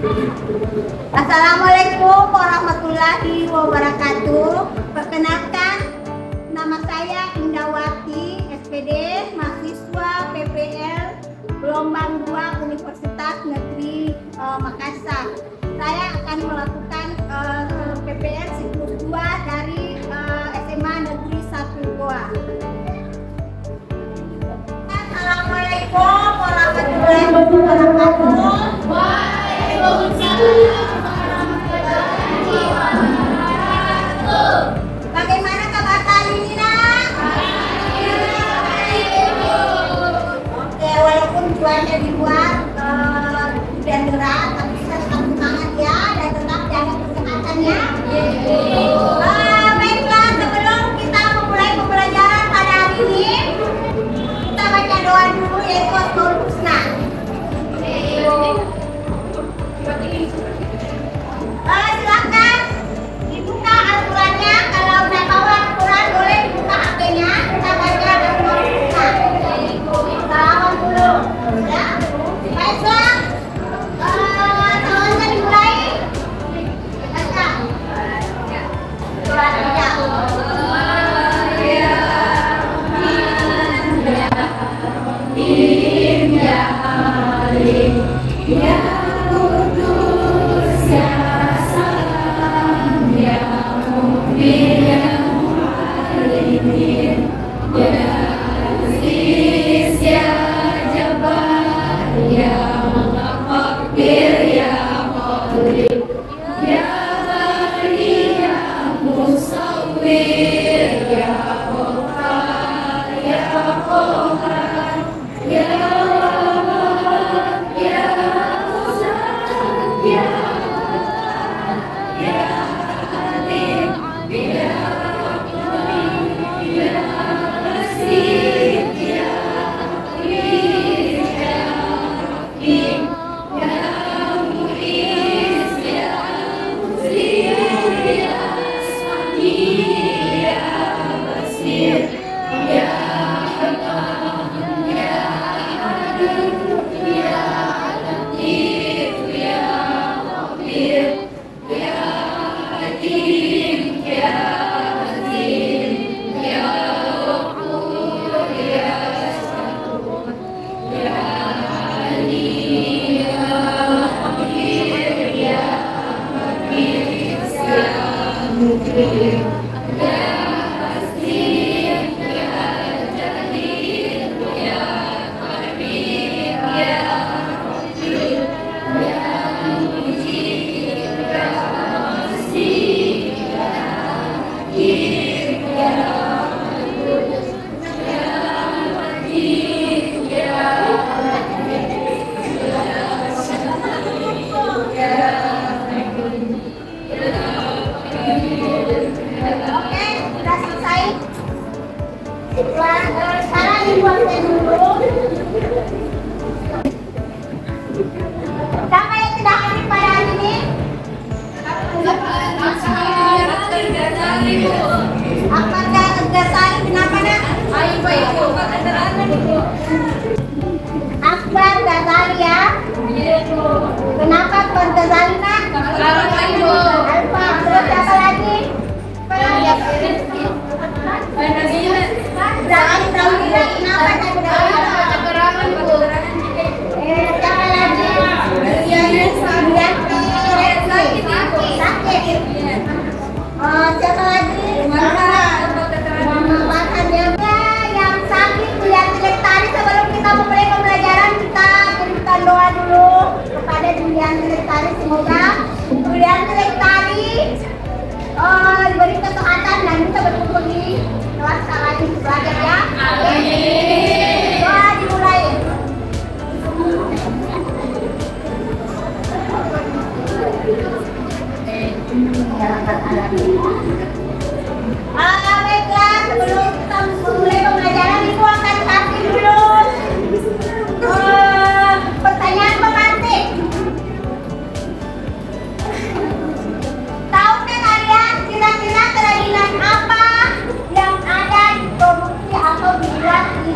Assalamualaikum warahmatullahi wabarakatuh. Perkenalkan, nama saya Indawati, SPD, mahasiswa PPL Gelombang 2 Universitas Negeri Makassar. Saya akan melakukan PPL siklus 2 dari SMA Negeri 1 Goa. Assalamualaikum warahmatullahi wabarakatuh. Bagaimana kabar kalian ini, nak? Oke, walaupun cuaca di luar hujan deras, tapi kita tetap semangat ya dan tetap jaga kesehatan ya. Baiklah, sebelum kita memulai pembelajaran pada hari ini, kita baca doa dulu yaitu Asmaul Husna. Silakan dibuka Al-Qurannya. Kalau udah tahu Al-Quran boleh dibuka HP-nya. Kita baca Asmaul Husna. Salaman dulu. Ya. Baiklah. Salamnya dimulai. Baca. Sekarang dibuatkan dulu. Siapa yang tidak hadir pada hari ini? Akbar Ghazali, kenapa nak? Akbar Ghazali ya? Kenapa Akbar Ghazali nak? Alfa, terus siapa lagi? Kenapa siapa lagi? Siapa lagi? Yang sakit kuliah Lestari. Sebelum kita memulai pembelajaran, kita berikan doa dulu kepada Julian Lestari. Semoga Julian Lestari diberi kesehatan dan bisa berkumpul di kelas lagi belajar ya. Amin. Doa dimulai. Baiklah, sebelum kita memulai pembelajaran, Ibu akan kasih dulu pertanyaan pemantik. Tahukah kalian kira-kira kerajinan apa yang ada diproduksi atau dibuat di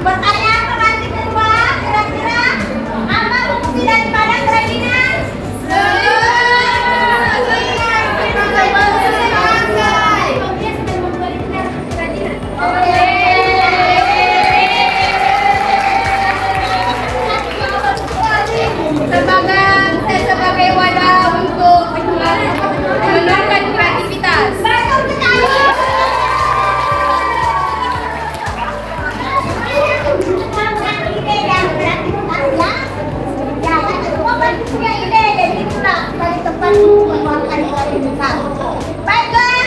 Pertanyaan pembantu kedua, kira-kira apa fungsi daripada kerajinan? Sebagai wadah untuk menunjukkan kreativitas. Betul sekali. Ide dan kreativitas ya. Ya, kan semua pasti punya ide, jadi itulah dari tempat mengeluarkan kreativitas. Baiklah,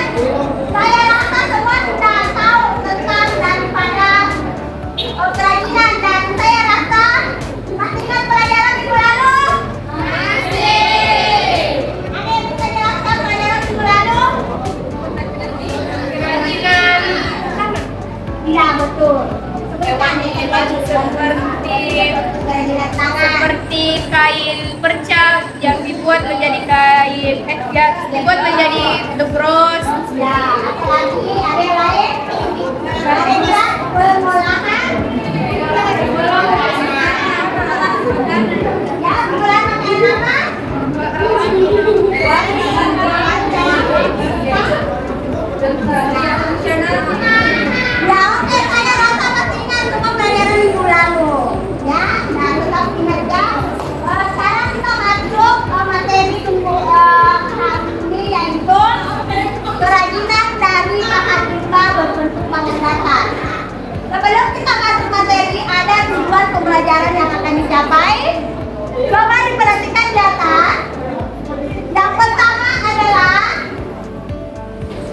saya rasa semua sudah tahu tentang daripada kerajinan dan saya rasa masih ingat pelajaran minggu lalu? Ada yang bisa jelaskan pelajaran minggu lalu? Kerajinan Iya, betul. seperti kain perca yang dibuat menjadi kain dibuat menjadi bentuk bros. Ya, apalagi ada yang lain? Ada juga pengolahan. Ya, pengolahan makanan apa? Ya, oke, saya rasa masih ingat semua pelajaran minggu lalu. Ya, nah tetap ingat ya. Sekarang kita masuk ke materi hari ini yaitu kerajinan dari bahan limbah berbentuk pangan datar. Sebelum kita masuk materi, ada tujuan pembelajaran yang akan dicapai. Coba diperhatikan data. Yang pertama adalah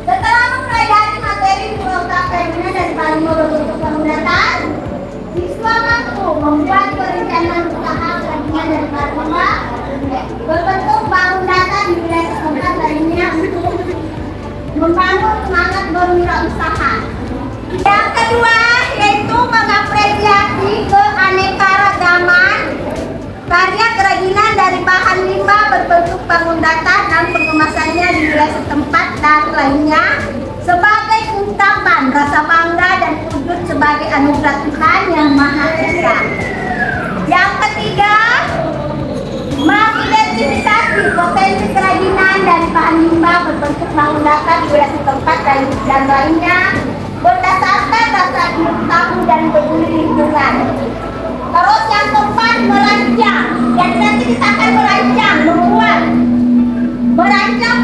setelah mempelajari materi proses kerajinan dari bahan limbah berbentuk pangan datar, siswa mampu membuat perencanaan usaha kerajinan dari bahan limbah berbentuk bangun data di wilayah setempat lainnya untuk membangun semangat berwirausaha. Yang kedua yaitu mengapresiasi keanekaragaman karya kerajinan dari bahan limbah berbentuk bangun datar dan pengemasannya di wilayah setempat dan lainnya sebagai ungkapan rasa bangga dan wujud sebagai anugerah Tuhan yang Maha Esa. Yang ketiga, mengidentifikasi potensi kerajinan dari bahan limbah berbentuk bangun datar di wilayah setempat dan lainnya berdasarkan rasa ingin tahu dan peduli lingkungan. Terus yang keempat, merancang. Jadi nanti kita akan merancang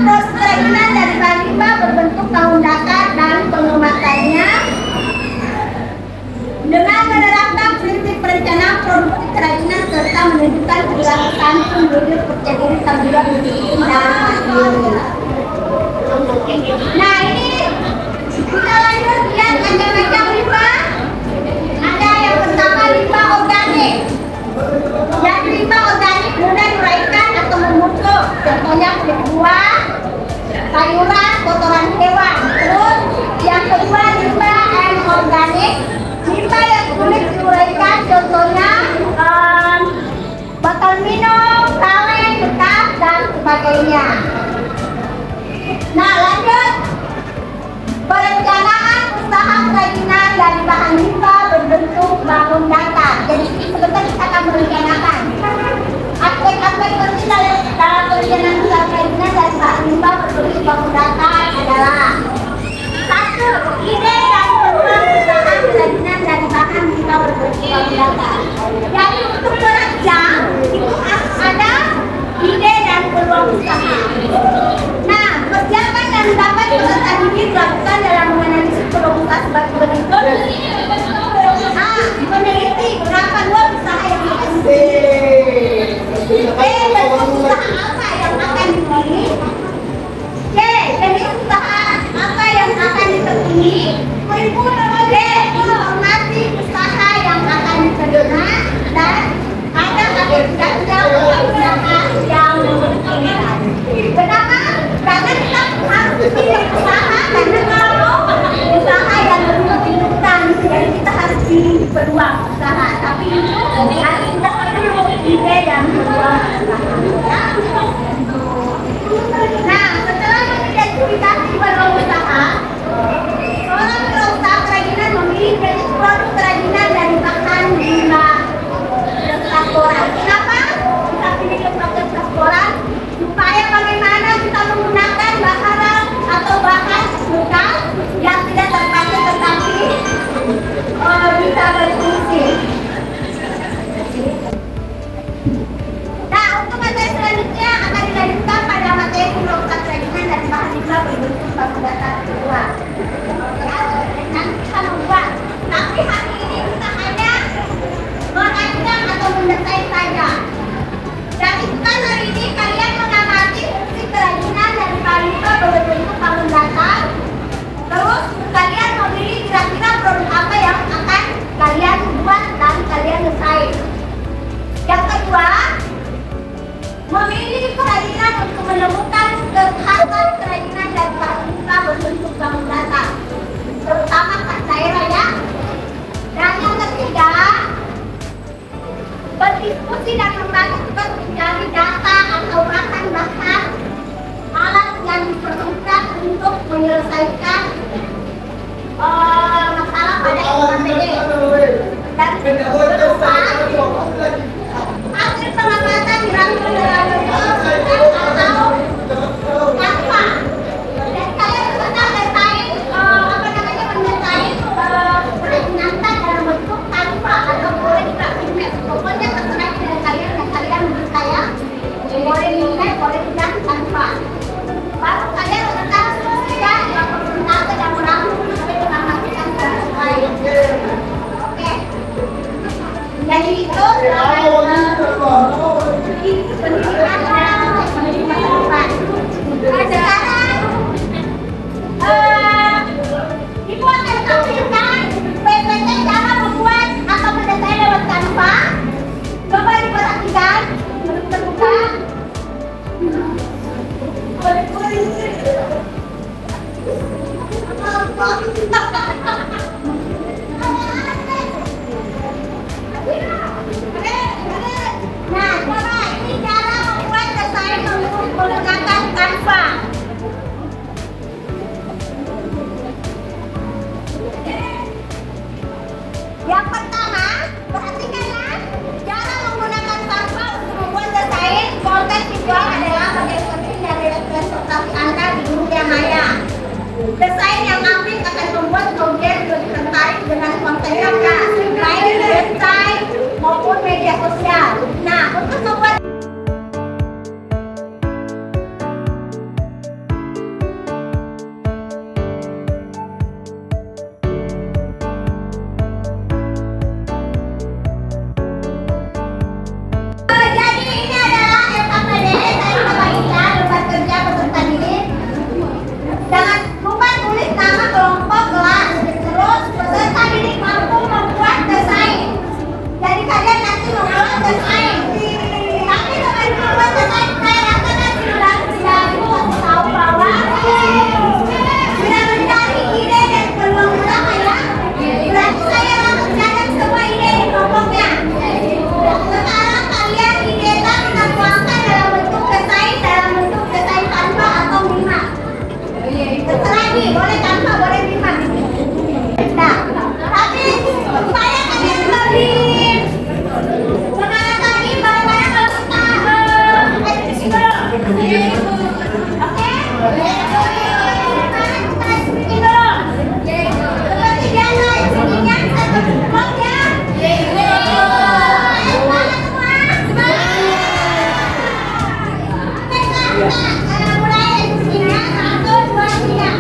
proses kerajinan dari bahan limbah berbentuk bangun datar dan pengemasannya dengan menerapkan prinsip perencanaan produksi kerajinan serta menunjukkan kejelasan penduduk percaya diri tanggung jawab disiplin dan mandiri. Nah ini kita lanjut lihat macam-macam limbah. Ada yang pertama limbah organik. Jadi limbah organik mudah diuraikan atau membusuk. Contohnya kulit buah, sayuran, kotoran hewan. Terus yang kedua limbah anorganik. Limbah yang sulit diuraikan contohnya botol minum, kaleng, bekas dan sebagainya. Nah lanjut, perencanaan usaha kerajinan dari bahan limbah berbentuk bangun datar. Jadi sebentar kita akan merencanakan aspek-aspek penting dalam perencanaan usaha kerajinan dari bahan limbah berbentuk bangun datar adalah: satu, ide dan peluang usaha kerajinan dari bahan limbah berbentuk bangun datar. Jadi untuk merancang itu harus ada ide dan peluang usaha. Nah, persiapan yang dapat peserta didik dilakukan dalam menganalisis peluang usaha sebagai berikut. A. Meneliti berapa luas usaha yang dipilih. B. Bentuk usaha apa yang akan dipilih. C. Jenis usaha apa yang akan ditekuni. D. Informasi usaha yang akan diterima. Dan ada agenda usaha yang memungkinkan. Kenapa? Karena kita harus pilih usaha, karena kalau usaha yang memungkinkan, jadi kita harus pilih peluang usaha. Tapi itu harus kita perlu ide dan peluang usaha. Nah, setelah mengidentifikasi peluang usaha, seorang Hasil pengamatan dirangkum dalam bentuk atau tanpa. Dan kalian beserta mendesain mendesain penantan dalam bentuk tanpa atau boleh juga pokoknya terserah dari kalian yang kalian percaya. Boleh minat, boleh tidak tanpa. Baru kalian beserta sudah yang menantan dan merangkum sampai pengamatan yang sesuai. Oke. Jadi itu sekarang Ibu akan tampilkan PPT cara membuat atau mendesain lewat Canva. Coba diperhatikan, terbuka. Nah, coba ini cara membuat desain menggunakan Canva. Yang pertama, perhatikan ya, cara menggunakan Canva untuk membuat desain konten visual adalah bagian penting dari presentasi Anda di dunia maya. Desain yang apik akan membuat audiens lebih tertarik dengan konten Anda, baik di website maupun media sosial. Nah, untuk membuat jadi ini adalah LKPD saya membagikan lembar kerja peserta didik. Jangan lupa tulis nama kelompok kelas. Terus peserta didik mampu membuat desain. Jadi kalian nanti membuat desain. Tapi sebelum membuat desain saya rasakan sudah tahu bahwa sudah mencari ide dan peluang utama ya. Berarti saya langsung catat semua ide di kelompoknya. Sekarang kalian idekan dan tuangkan dalam bentuk desain Canva atau Mima. Terserah nih, boleh Canva, boleh Mima. Nah, tapi supaya kalian lebih semangat lagi, bagaimana kalau kita eksekusi dulu? Oke? Kita eksekusi dulu. Seperti biasa, eksekusinya kita berkumpul ya. Semangat semua. Kita mulai eksekusinya. 1, 2, 3.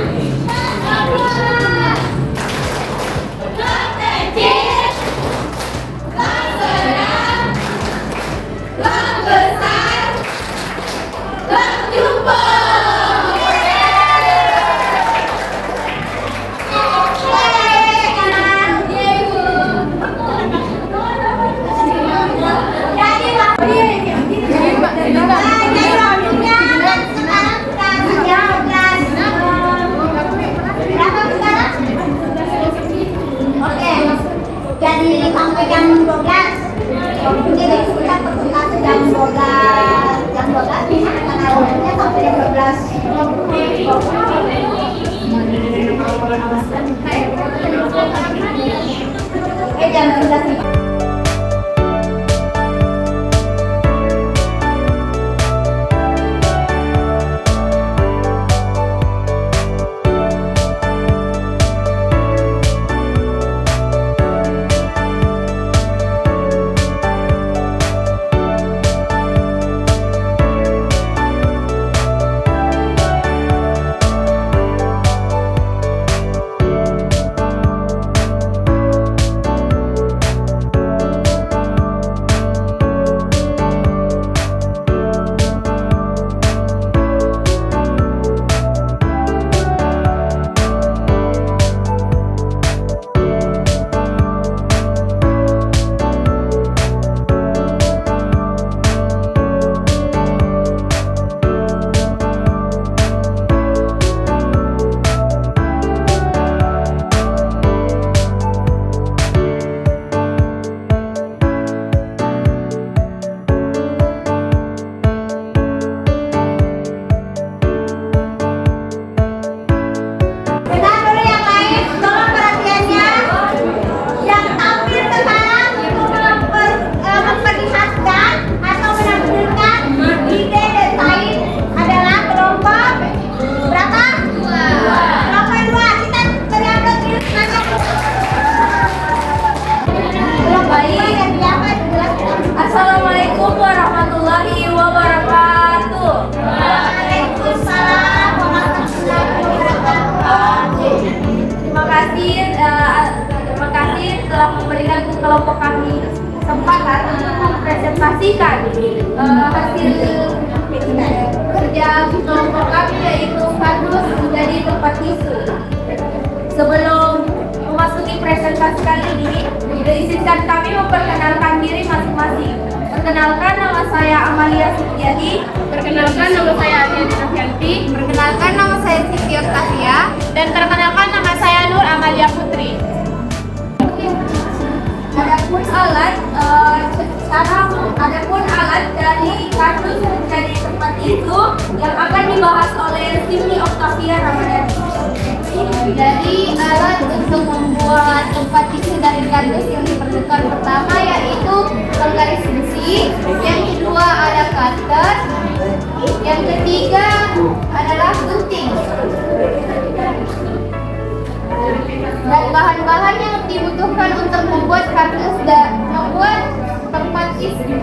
Jadi sampai jam 12. Jadi kita presentasi jam 12. Jam 12 bisa karena awalnya sampai jam 12. Jam 12. terima kasih telah memberikan kelompok kami kesempatan untuk mempresentasikan hasil kerja kelompok kami, yaitu kardus menjadi tempat tisu. Sebelum memasuki presentasi kali ini, izinkan kami memperkenalkan diri masing-masing. Perkenalkan, nama saya Amalia Sutiadi. Perkenalkan, nama saya Adiana Novianti. Perkenalkan, nama saya Siti Octavia. Dan perkenalkan, nama saya Nur Amalia Putri. Adapun alat dari kardus menjadi tempat itu yang akan dibahas oleh Siti Octavia Ramadhani. Jadi alat untuk membuat tempat tisu dari kardus yang diperlukan pertama yaitu penggaris besi, yang kedua ada cutter, yang ketiga adalah gunting. Dan bahan-bahan yang dibutuhkan untuk membuat kardus dan membuat tempat tisu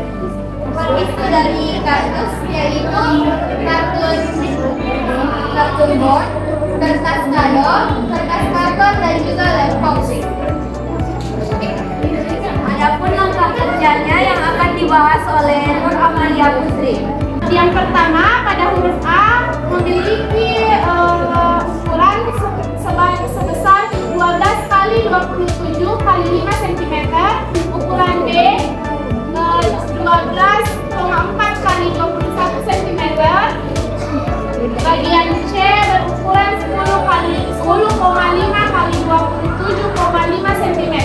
dari kardus yaitu kartun board, kertas kado, kertas karton, dan juga lem boxing. Adapun langkah kerjanya yang akan dibahas oleh Nur Amalia Putri. Yang pertama, pada huruf A memiliki ukuran sebesar 12 kali 27 kali 5 cm. Ukuran B 12,4 kali 21 cm. Bagian C berukuran 10,5 kali 27,5 cm.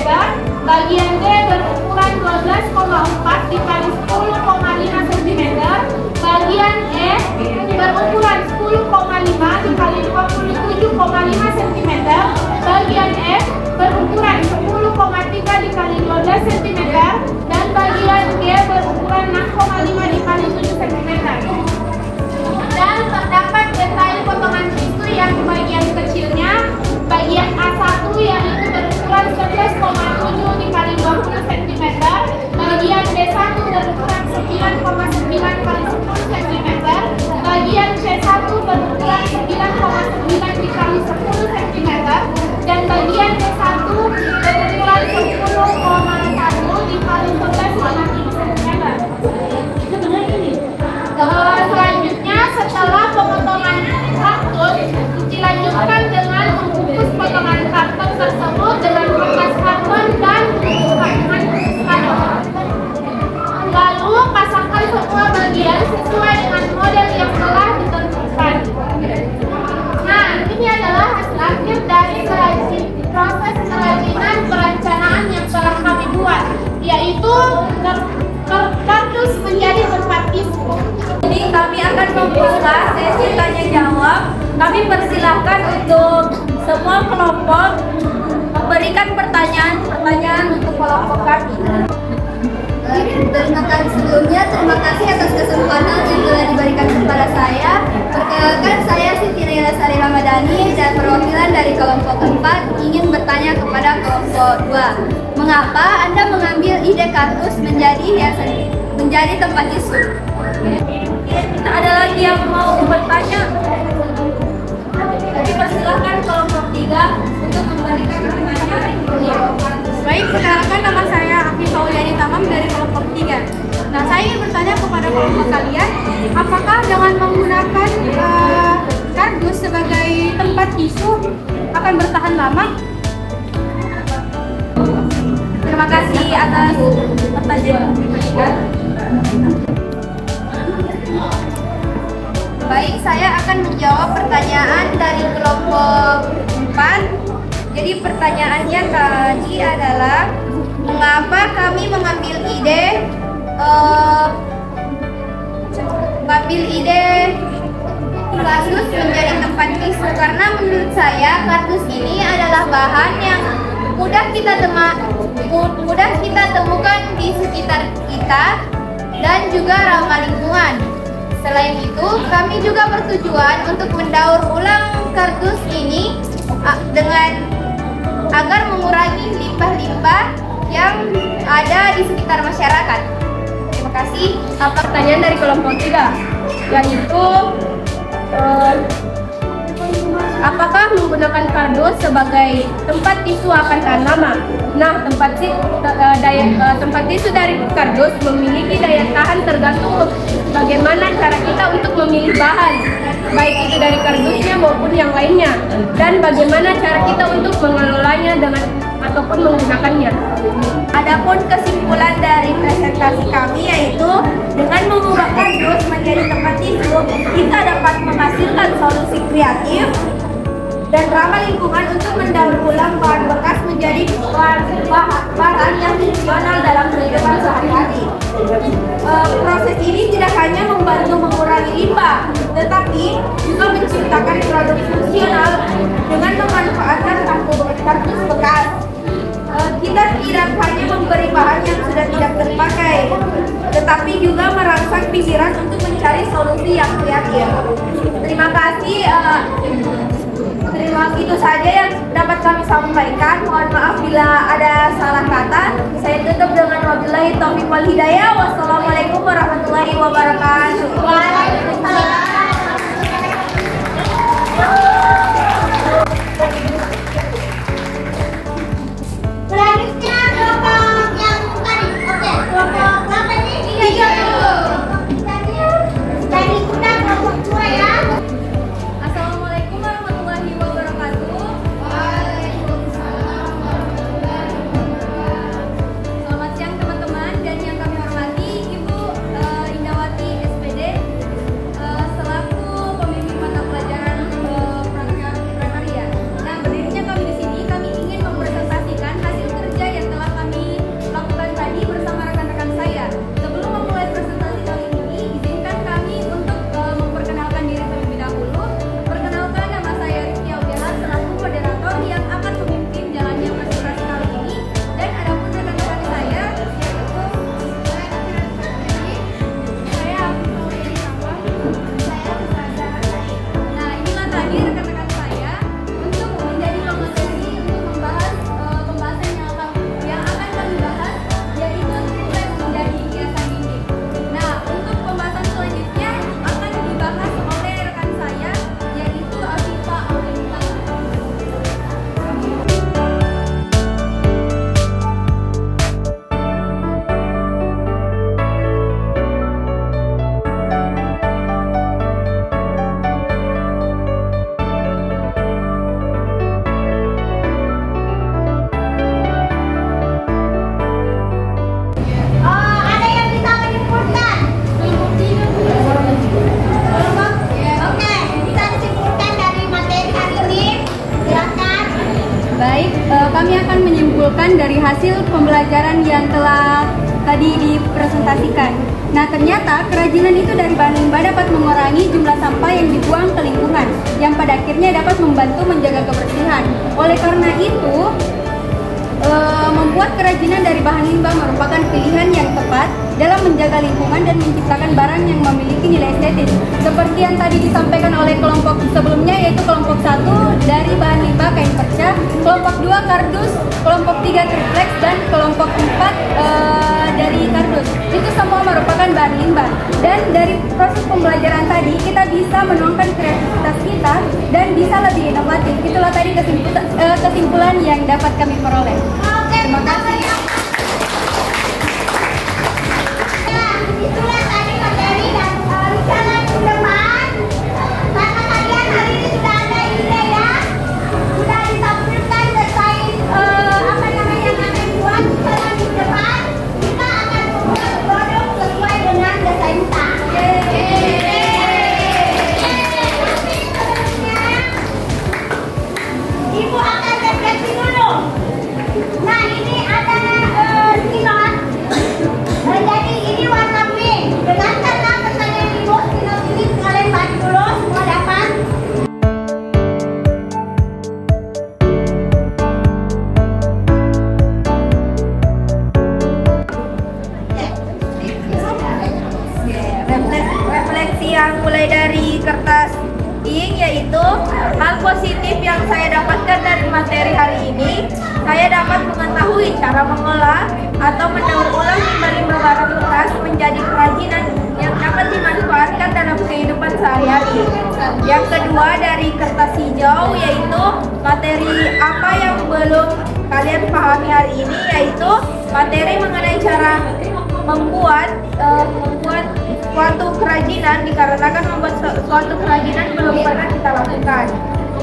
Bagian D berukuran 12,4 dikali 10,5 cm. Bagian E berukuran 10,5 dikali 27,5 cm. Bagian F berukuran 10,3 dikali 12 cm. Dan bagian G berukuran 6,5 dikali 7 cm. Dan terdapat detail potongan tisu yang bagian kecilnya, bagian A1 yaitu berukuran 11,7 dikali 20 cm, bagian B1 berukuran 9,9 kali 10 cm, bagian C1 berukuran 9,9 dikali 10 cm, dan bagian D1 berukuran 10,1 dikali 11,7 cm. Selanjutnya, setelah pemotongan karton, dilanjutkan dengan membungkus potongan karton tersebut dengan kertas karton dan kertas kado. Lalu pasangkan semua bagian sesuai dengan model yang telah ditentukan. Nah, ini adalah hasil akhir dari proses kerajinan perencanaan yang telah kami buat, yaitu kardus menjadi tempat tisu. Jadi kami akan membuka sesi tanya jawab. Kami persilahkan untuk semua kelompok memberikan pertanyaan untuk kelompok kami. Terima kasih atas kesempatan yang telah diberikan kepada saya. Perkenalkan, saya Siti Octavia Ramadhani dan perwakilan dari kelompok 4 ingin bertanya kepada kelompok 2. Mengapa Anda mengambil ide kardus menjadi tempat tisu? Kita ada lagi yang mau bertanya. Kami persilahkan kelompok 3 untuk memberikan pertanyaan. Baik, perkenalkan, nama saya Afi Pauliani Tamam dari kelompok 3. Nah, saya ingin bertanya kepada kelompok kalian, apakah dengan menggunakan kardus sebagai tempat tisu akan bertahan lama? Terima kasih atas pertanyaan yang diberikan. Baik, saya akan menjawab pertanyaan dari kelompok 4. Jadi pertanyaannya tadi adalah mengapa kami mengambil ide kardus menjadi tempat tisu, karena menurut saya kardus ini adalah bahan yang mudah kita temukan di sekitar kita dan juga ramah lingkungan. Selain itu, kami juga bertujuan untuk mendaur ulang kardus ini agar mengurangi limbah-limbah yang ada di sekitar masyarakat. Terima kasih. Pertanyaan dari kelompok 3, yaitu apakah menggunakan kardus sebagai tempat tisu akan tahan lama? Nah, tempat tisu dari kardus memiliki daya tahan tergantung bagaimana cara kita untuk memilih bahan, baik itu dari kardusnya maupun yang lainnya, dan bagaimana cara kita untuk mengelolanya ataupun menggunakannya. Adapun kesimpulan dari presentasi kami yaitu dengan mengubah kardus menjadi tempat tisu, kita dapat menghasilkan solusi kreatif dan ramah lingkungan untuk mendaur ulang bahan bekas menjadi bahan yang fungsional dalam kehidupan sehari-hari. Proses ini tidak hanya membantu mengurangi limbah, tetapi juga menciptakan produk fungsional dengan memanfaatkan kardus bekas. Kita tidak hanya memberi bahan yang sudah tidak terpakai, tetapi juga merangsang pikiran untuk mencari solusi yang kreatif. Terima kasih. Itu saja yang dapat kami sampaikan. Mohon maaf bila ada salah kata. Saya tutup dengan wabillahi taufiq wal hidayah. Wassalamualaikum warahmatullahi wabarakatuh. Waalaikumsalam. Selanjutnya kelompok yang tadi, oke, kelompok berapa nih? 3 dulu. Tadi udah kelompok 2 ya. Assalamualaikum warahmatullahi wabarakatuh. Waalaikumsalam warahmatullahi wabarakatuh. Selamat siang teman-teman dan yang kami hormati Ibu Indawati SPD selaku pembimbing mata pelajaran prakarya. Nah, berdirinya kami di sini, kami ingin mempresentasikan hasil kerja yang telah kami lakukan tadi bersama rekan-rekan saya. Sebelum memulai presentasi kali ini, izinkan kami untuk memperkenalkan diri terlebih dahulu. Perkenalkan, nama saya Rizky Audiahan selaku moderator yang akan memimpin jalannya presentasi kali ini. Dan ada pun rekan-rekan saya, nah inilah tadi rekan-rekan saya untuk menjadi pemateri untuk membahas pembahasan yang akan kami bahas, yaitu triplex menjadi hiasan dinding. Nah, untuk pembahasan selanjutnya akan dibahas oleh rekan saya, yaitu Afifa Aulianita. Oh, ada yang bisa menyimpulkan? Oke, bisa disimpulkan dari materi hari ini. Silakan. Baik, kami akan menyimpulkan dari hasil pembelajaran yang telah tadi dipresentasikan. Nah, ternyata kerajinan itu dari bahan limbah dapat mengurangi jumlah sampah yang dibuang ke lingkungan, yang pada akhirnya dapat membantu menjaga kebersihan. Oleh karena itu, membuat kerajinan dari bahan limbah merupakan pilihan yang tepat dalam menjaga lingkungan dan menciptakan barang yang memiliki nilai estetis. Seperti yang tadi disampaikan oleh kelompok sebelumnya, yaitu kelompok 1 dari bahan limbah kain perca, kelompok 2 kardus, kelompok 3 triplex, dan kelompok 4 dari kardus. Itu semua merupakan bahan limbah. Dan dari proses pembelajaran tadi kita bisa menuangkan kreativitas kita dan bisa lebih inovatif. Itulah tadi kesimpulan yang dapat kami peroleh. Oke, Terima kasih. Ya, itulah tadi materi dan rencana ke depan. Karena kalian hari ini sudah ada ide ya, sudah ditampilkan desain apa namanya yang akan dibuat. Sekarang di depan kita akan membuat produk sesuai dengan desain kita. Tapi sebelumnya Ibu akan refleksi dulu. Nah, ini ada skinot. Jadi ini warna pink. Dengan karena pertanyaan Ibu, skinot ini kalian baca dulu semua dapat. Refleksi yang mulai dari kertas ink, yaitu hal positif yang saya dapatkan dari materi hari ini. Saya dapat mengetahui cara mengolah atau mendaur ulang limbah-limbah barang bekas menjadi kerajinan yang dapat dimanfaatkan dalam kehidupan sehari-hari. Yang kedua dari kertas hijau yaitu materi apa yang belum kalian pahami hari ini, yaitu materi mengenai cara membuat suatu kerajinan, dikarenakan membuat suatu kerajinan belum pernah kita lakukan.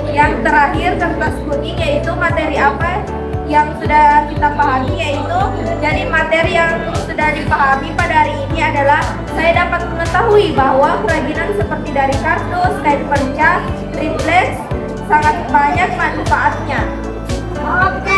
Yang terakhir kertas kuning yaitu materi apa yang sudah kita pahami, yaitu jadi materi yang sudah dipahami pada hari ini adalah saya dapat mengetahui bahwa kerajinan seperti dari kardus, kain perca, triplex sangat banyak manfaatnya. Oke.